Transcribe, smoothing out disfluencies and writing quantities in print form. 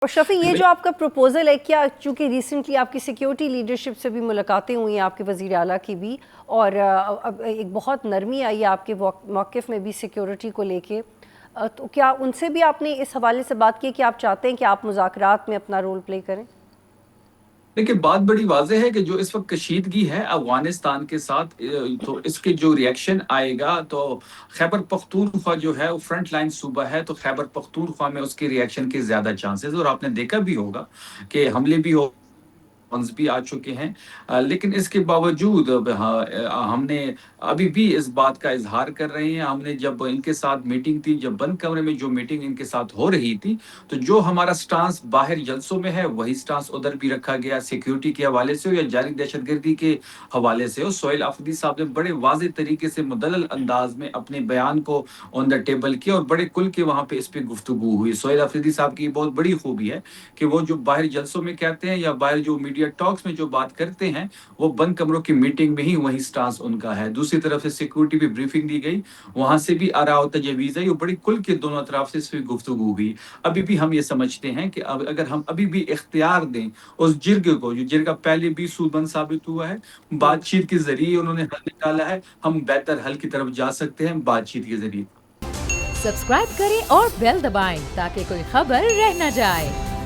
اور شفیع یہ جو آپ کا پروپوزل ہے، کیا چونکہ ریسنٹلی آپ کی سیکیورٹی لیڈرشپ سے بھی ملاقاتیں ہوئی ہیں، آپ کے وزیر اعلیٰ کی بھی، اور اب ایک بہت نرمی آئی ہے آپ کے موقف میں بھی سیکیورٹی کو لے کے، تو کیا ان سے بھی آپ نے اس حوالے سے بات کی کہ آپ چاہتے ہیں کہ آپ مذاکرات میں اپنا رول پلے کریں؟ دیکھیے بات بڑی واضح ہے کہ جو اس وقت کشیدگی ہے افغانستان کے ساتھ، تو اس کے جو ریئیکشن آئے گا تو خیبر پختونخوا جو ہے وہ فرنٹ لائن صوبہ ہے، تو خیبر پختونخوا میں اس کے ریئیکشن کے زیادہ چانسز، اور آپ نے دیکھا بھی ہوگا کہ حملے بھی فنڈز بھی آ چکے ہیں۔ لیکن اس کے باوجود ہم نے ابھی بھی اس بات کا اظہار کر رہے ہیں۔ ہم نے جب ان کے ساتھ میٹنگ تھی، جب بند کمرے میں جو میٹنگ ان کے ساتھ ہو رہی تھی، تو جو ہمارا سٹانس باہر جلسوں میں ہے وہی سٹانس ادھر بھی رکھا گیا، سیکیورٹی کے حوالے سے ہو یا جاری دہشت گردی کے حوالے سے ہو۔ سہیل آفریدی صاحب نے بڑے واضح طریقے سے مدلل انداز میں اپنے بیان کو آن دا ٹیبل کیا، اور بڑے کل کے وہاں پہ اس پہ گفتگو ہوئی۔ سہیل آفریدی صاحب کی بہت بڑی خوبی ہے کہ وہ جو باہر جلسوں میں کہتے ہیں یا باہر جو میڈیا ٹاکس میں جو بات کرتے ہیں، وہ بند کمروں کی میٹنگ میں ہی وہی سٹانس ان کا ہے۔ دوسری طرف سے سیکیورٹی بھی بریفنگ دی گئی، وہاں سے بھی آراء و تجاویز ہے، یہ بڑی کل کے دونوں اطراف سے اس پہ گفتگو ہوئی۔ ابھی بھی ہم یہ سمجھتے ہیں کہ اگر ہم ابھی بھی اختیار دیں اس جرگے کو، جو جرگہ پہلے بھی سود مند ثابت ہوا ہے، بات چیت کے ذریعے انہوں نے حل نکالا ہے، ہم بہتر حل کی طرف جا سکتے ہیں بات چیت کے ذریعے۔ سبسکرائب کریں اور بیل دبائیں تاکہ کوئی خبر رہ نہ جائے۔